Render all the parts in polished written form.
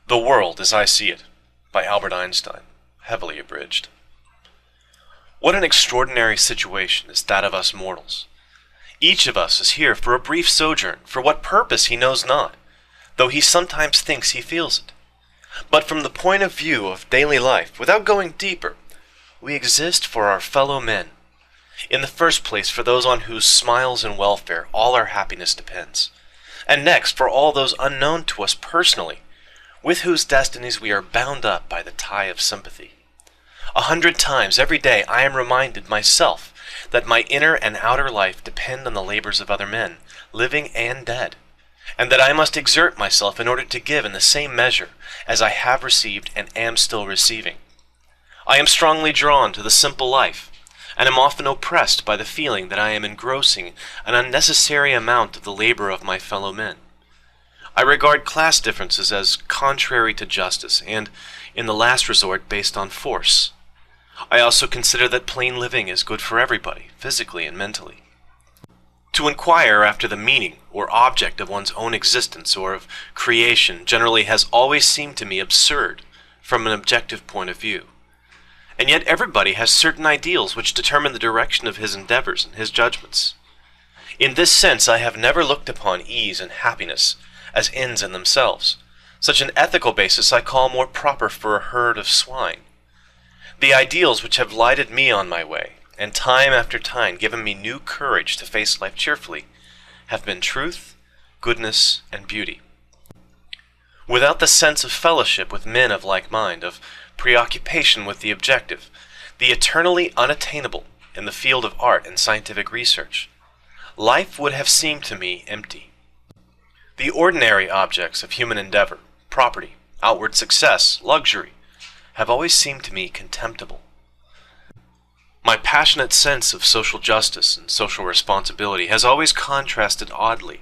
The World as I See It, by Albert Einstein, heavily abridged. What an extraordinary situation is that of us mortals. Each of us is here for a brief sojourn, for what purpose he knows not, though he sometimes thinks he feels it. But from the point of view of daily life, without going deeper, we exist for our fellow men. In the first place, for those on whose smiles and welfare all our happiness depends. And next, for all those unknown to us personally, with whose destinies we are bound up by the tie of sympathy. 100 times every day I am reminded myself that my inner and outer life depend on the labors of other men, living and dead, and that I must exert myself in order to give in the same measure as I have received and am still receiving. I am strongly drawn to the simple life, and am often oppressed by the feeling that I am engrossing an unnecessary amount of the labor of my fellow men. I regard class differences as contrary to justice and, in the last resort, based on force. I also consider that plain living is good for everybody, physically and mentally. To inquire after the meaning or object of one's own existence or of creation generally has always seemed to me absurd from an objective point of view. And yet everybody has certain ideals which determine the direction of his endeavors and his judgments. In this sense I have never looked upon ease and happiness as ends in themselves. Such an ethical basis I call more proper for a herd of swine. The ideals which have lighted me on my way, and time after time given me new courage to face life cheerfully, have been truth, goodness, and beauty. Without the sense of fellowship with men of like mind, of preoccupation with the objective, the eternally unattainable in the field of art and scientific research, life would have seemed to me empty. The ordinary objects of human endeavor, property, outward success, luxury, have always seemed to me contemptible. My passionate sense of social justice and social responsibility has always contrasted oddly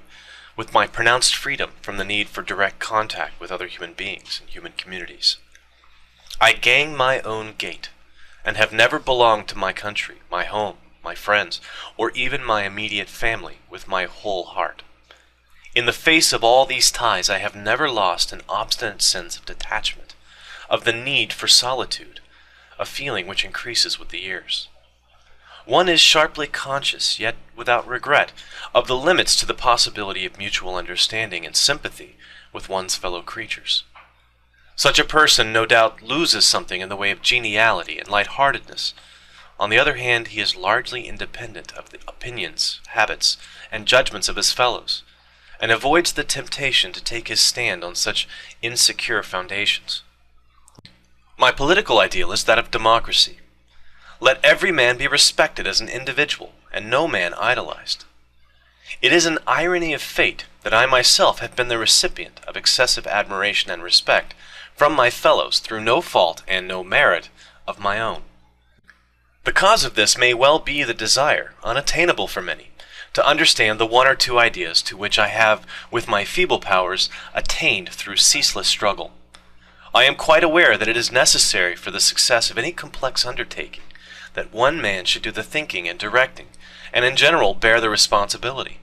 with my pronounced freedom from the need for direct contact with other human beings and human communities. I gang my own gait, and have never belonged to my country, my home, my friends, or even my immediate family with my whole heart. In the face of all these ties, I have never lost an obstinate sense of detachment, of the need for solitude, a feeling which increases with the years. One is sharply conscious, yet without regret, of the limits to the possibility of mutual understanding and sympathy with one's fellow creatures. Such a person no doubt loses something in the way of geniality and lightheartedness. On the other hand, he is largely independent of the opinions, habits, and judgments of his fellows, and avoids the temptation to take his stand on such insecure foundations. My political ideal is that of democracy. Let every man be respected as an individual, and no man idolized. It is an irony of fate that I myself have been the recipient of excessive admiration and respect from my fellows through no fault and no merit of my own. The cause of this may well be the desire, unattainable for many, to understand the one or two ideas to which I have, with my feeble powers, attained through ceaseless struggle. I am quite aware that it is necessary for the success of any complex undertaking that one man should do the thinking and directing, and in general bear the responsibility.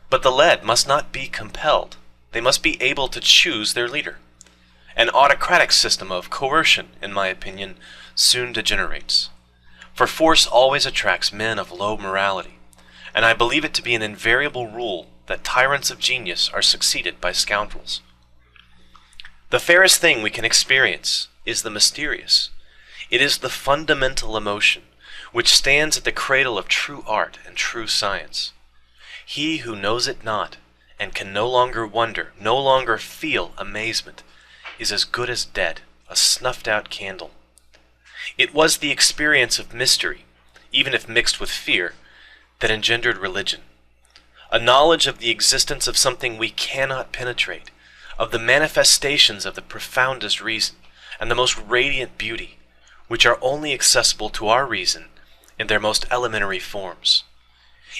But the led must not be compelled. They must be able to choose their leader. An autocratic system of coercion, in my opinion, soon degenerates. For force always attracts men of low morality, and I believe it to be an invariable rule that tyrants of genius are succeeded by scoundrels. The fairest thing we can experience is the mysterious. It is the fundamental emotion which stands at the cradle of true art and true science. He who knows it not, and can no longer wonder, no longer feel amazement, is as good as dead, a snuffed-out candle. It was the experience of mystery, even if mixed with fear, that engendered religion. A knowledge of the existence of something we cannot penetrate, of the manifestations of the profoundest reason and the most radiant beauty, which are only accessible to our reason in their most elementary forms.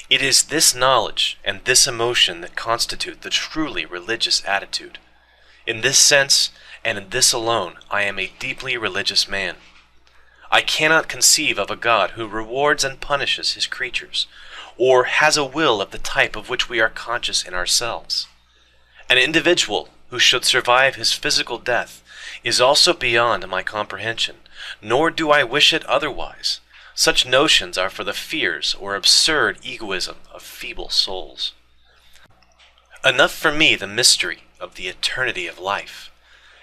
It is this knowledge and this emotion that constitute the truly religious attitude. In this sense, and in this alone, I am a deeply religious man. I cannot conceive of a God who rewards and punishes his creatures, or has a will of the type of which we are conscious in ourselves. An individual who should survive his physical death, is also beyond my comprehension, nor do I wish it otherwise. Such notions are for the fears or absurd egoism of feeble souls. Enough for me the mystery of the eternity of life,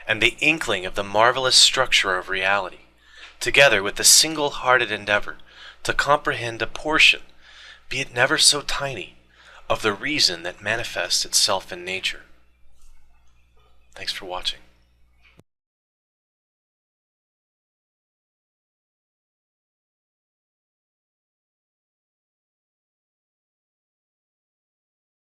and the inkling of the marvelous structure of reality, together with the single-hearted endeavor to comprehend a portion, be it never so tiny, of the reason that manifests itself in nature. Thanks for watching.